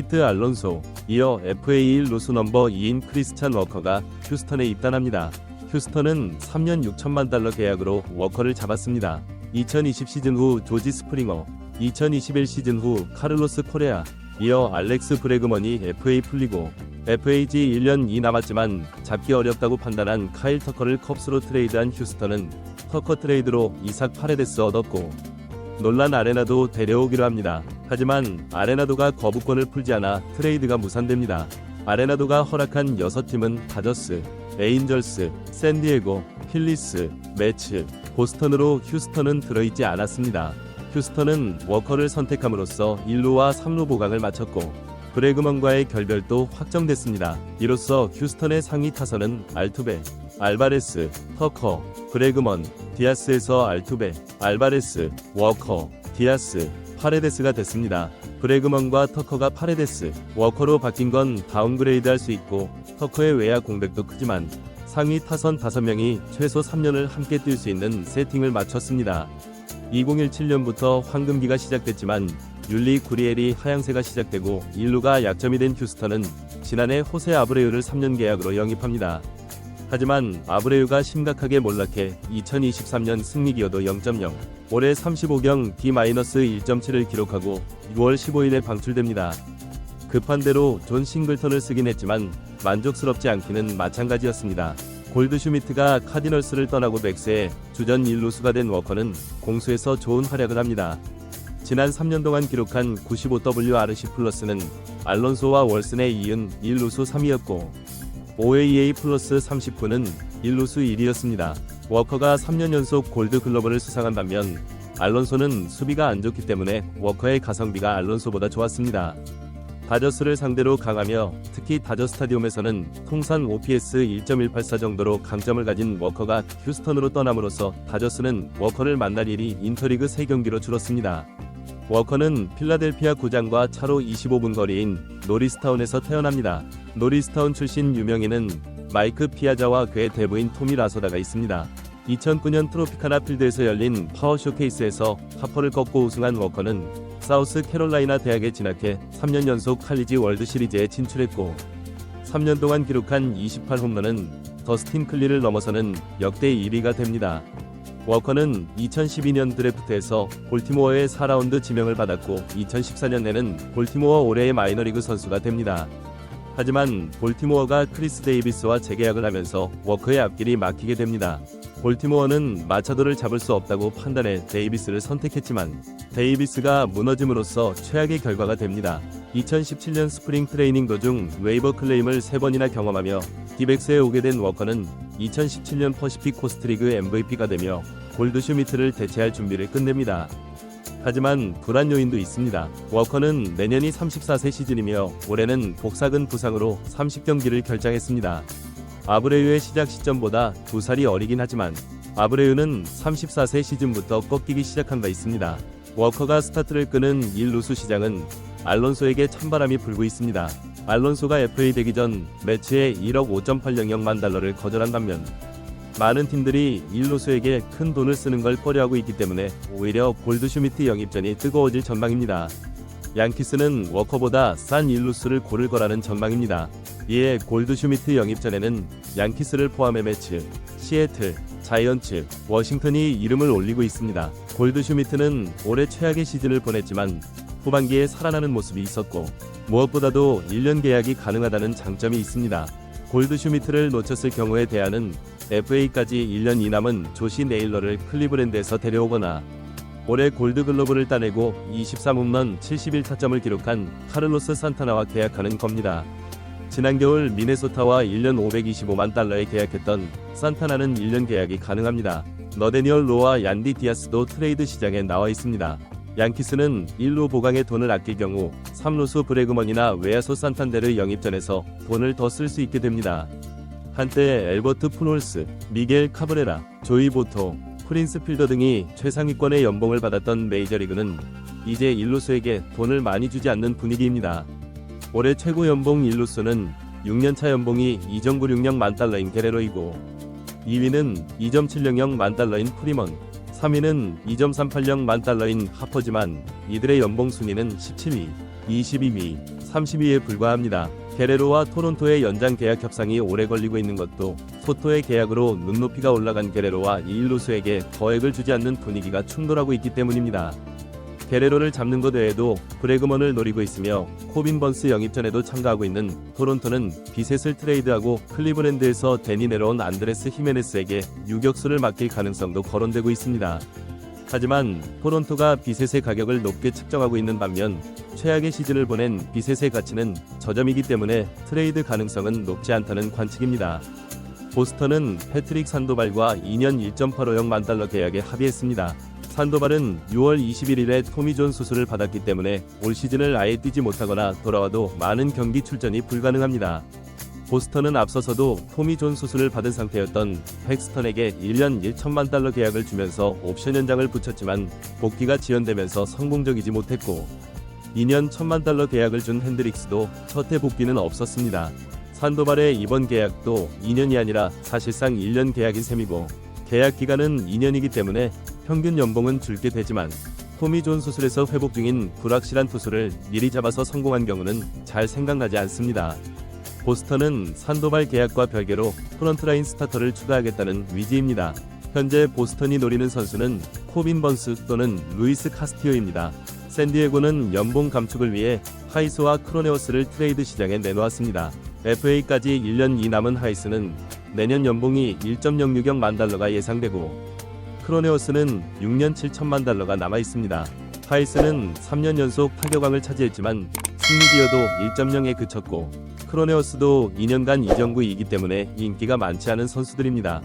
피트 알론소, 이어 FA 1루수 넘버 2인 크리스찬 워커가 휴스턴에 입단합니다. 휴스턴은 3년 6천만 달러 계약으로 워커를 잡았습니다. 2020 시즌 후 조지 스프링어, 2021 시즌 후 카를로스 코레아, 이어 알렉스 브래그먼이 FA 풀리고 FAG 1년이 남았지만 잡기 어렵다고 판단한 카일 터커를 컵스로 트레이드한 휴스턴은 터커 트레이드로 이삭 파레데스 얻었고 놀란 아레나도 데려오기로 합니다. 하지만 아레나도가 거부권을 풀지 않아 트레이드가 무산됩니다. 아레나도가 허락한 6팀은 다저스, 에인절스, 샌디에고, 필리스, 매츠, 보스턴으로 휴스턴은 들어있지 않았습니다. 휴스턴은 워커를 선택함으로써 1루와 3루 보강을 마쳤고 브래그먼과의 결별도 확정됐습니다. 이로써 휴스턴의 상위 타선은 알투베, 알바레스, 터커, 브래그먼, 디아스에서 알투베, 알바레스, 워커, 디아스, 파레데스가 됐습니다. 브래그먼과 터커가 파레데스, 워커로 바뀐 건 다운그레이드 할 수 있고 터커의 외야 공백도 크지만 상위 타선 5명이 최소 3년을 함께 뛸 수 있는 세팅을 마쳤습니다. 2017년부터 황금기가 시작됐지만 율리 구리엘이 하향세가 시작되고 1루가 약점이 된 휴스턴은 지난해 호세 아브레유를 3년 계약으로 영입합니다. 하지만 아브레유가 심각하게 몰락해 2023년 승리기여도 0.0, 올해 35경 D-1.7을 기록하고 6월 15일에 방출됩니다. 급한 대로 존 싱글턴을 쓰긴 했지만 만족스럽지 않기는 마찬가지였습니다. 골드슈미트가 카디널스를 떠나고 맥스의 주전 1루수가 된 워커는 공수에서 좋은 활약을 합니다. 지난 3년 동안 기록한 95WRC 플러스는 알론소와 월슨에 이은 1루수 3위였고 OAA 플러스 39는 1루수 1위였습니다. 워커가 3년 연속 골드글러브를 수상한 반면 알론소는 수비가 안 좋기 때문에 워커의 가성비가 알론소보다 좋았습니다. 다저스를 상대로 강하며 특히 다저 스타디움에서는 통산 OPS 1.184 정도로 강점을 가진 워커가 휴스턴으로 떠남으로써 다저스는 워커를 만날 일이 인터리그 3경기로 줄었습니다. 워커는 필라델피아 구장과 차로 25분 거리인 노리스타운에서 태어납니다. 노리스타운 출신 유명인은 마이크 피아자와 그의 대부인 토미 라소다가 있습니다. 2009년 트로피카나 필드에서 열린 파워 쇼케이스에서 하퍼를 꺾고 우승한 워커는 사우스 캐롤라이나 대학에 진학해 3년 연속 칼리지 월드 시리즈에 진출했고 3년 동안 기록한 28홈런은 더스틴 클리를 넘어서는 역대 1위가 됩니다. 워커는 2012년 드래프트에서 볼티모어의 4라운드 지명을 받았고 2014년에는 볼티모어 올해의 마이너리그 선수가 됩니다. 하지만 볼티모어가 크리스 데이비스와 재계약을 하면서 워커의 앞길이 막히게 됩니다. 볼티모어는 마차도를 잡을 수 없다고 판단해 데이비스를 선택했지만 데이비스가 무너짐으로써 최악의 결과가 됩니다. 2017년 스프링 트레이닝 도중 웨이버 클레임을 3번이나 경험하며 디백스에 오게 된 워커는 2017년 퍼시픽 코스트리그 MVP가 되며 골드슈미트를 대체할 준비를 끝냅니다. 하지만 불안 요인도 있습니다. 워커는 내년이 34세 시즌이며 올해는 복사근 부상으로 30경기를 결장했습니다. 아브레유의 시작 시점보다 2살이 어리긴 하지만 아브레유는 34세 시즌부터 꺾이기 시작한 바 있습니다. 워커가 스타트를 끄는 1루수 시장은 알론소에게 찬바람이 불고 있습니다. 알론소가 FA 되기 전 매치에 1억 5.800만 달러를 거절한 반면 많은 팀들이 1루수에게 큰 돈을 쓰는 걸 꺼려하고 있기 때문에 오히려 골드슈미트 영입전이 뜨거워질 전망입니다. 양키스는 워커보다 싼 1루수를 고를 거라는 전망입니다. 이에 골드슈미트 영입전에는 양키스를 포함해 매츠, 시애틀, 자이언츠, 워싱턴이 이름을 올리고 있습니다. 골드슈미트는 올해 최악의 시즌을 보냈지만 후반기에 살아나는 모습이 있었고 무엇보다도 1년 계약이 가능하다는 장점이 있습니다. 골드슈미트를 놓쳤을 경우에 대안은 FA까지 1년이 남은 조시 네일러를 클리브랜드에서 데려오거나 올해 골드글러브를 따내고 23홈런 71타점을 기록한 카를로스 산타나와 계약하는 겁니다. 지난 겨울 미네소타와 1년 525만 달러에 계약했던 산타나는 1년 계약이 가능합니다. 너데니얼 로와 얀디 디아스도 트레이드 시장에 나와 있습니다. 양키스는 1루 보강에 돈을 아낄 경우 3루수 브래그먼이나 외야수 산탄데르 영입전에서 돈을 더 쓸 수 있게 됩니다. 한때 엘버트 푸놀스, 미겔 카브레라, 조이 보토, 프린스 필더 등이 최상위권의 연봉을 받았던 메이저리그는 이제 1루수에게 돈을 많이 주지 않는 분위기입니다. 올해 최고 연봉 1루수는 6년차 연봉이 2.960만 달러인 게레로이고 2위는 2.700만 달러인 프리먼, 3위는 2.380만 달러인 하퍼지만 이들의 연봉 순위는 17위, 22위, 30위에 불과합니다. 게레로와 토론토의 연장 계약 협상이 오래 걸리고 있는 것도 소토의 계약으로 눈높이가 올라간 게레로와 2루수에게 거액을 주지 않는 분위기가 충돌하고 있기 때문입니다. 게레로를 잡는 것 외에도 브래그먼을 노리고 있으며 코빈 번스 영입전에도 참가하고 있는 토론토는 비셋을 트레이드하고 클리브랜드에서 데니 내려온 안드레스 히메네스에게 유격수를 맡길 가능성도 거론되고 있습니다. 하지만 토론토가 비셋의 가격을 높게 측정하고 있는 반면 최악의 시즌을 보낸 비셋의 가치는 저점이기 때문에 트레이드 가능성은 높지 않다는 관측입니다. 보스턴은 패트릭 산도발과 2년 1.850만 달러 계약에 합의했습니다. 산도발은 6월 21일에 토미존 수술을 받았기 때문에 올 시즌을 아예 뛰지 못하거나 돌아와도 많은 경기 출전이 불가능합니다. 보스턴은 앞서서도 토미존 수술을 받은 상태였던 팩스턴에게 1년 1천만 달러 계약을 주면서 옵션 연장을 붙였지만 복귀가 지연되면서 성공적이지 못했고 2년 1천만 달러 계약을 준 핸드릭스도 첫해 복귀는 없었습니다. 산도발의 이번 계약도 2년이 아니라 사실상 1년 계약인 셈이고 계약 기간은 2년이기 때문에 평균 연봉은 줄게 되지만 토미존 수술에서 회복 중인 불확실한 투수를 미리 잡아서 성공한 경우는 잘 생각나지 않습니다. 보스턴은 산도발 계약과 별개로 프런트라인 스타터를 추가하겠다는 위기입니다. 현재 보스턴이 노리는 선수는 코빈 번스 또는 루이스 카스티오입니다. 샌디에고는 연봉 감축을 위해 하이스와 크로네오스를 트레이드 시장에 내놓았습니다. FA까지 1년 2 남은 하이스는 내년 연봉이 1.060만 달러가 예상되고 크로네오스는 6년 7천만 달러가 남아 있습니다. 하이스는 3년 연속 타격왕을 차지했지만 승리 기여도 1.0에 그쳤고 크로네오스도 2년간 이정구이기 때문에 인기가 많지 않은 선수들입니다.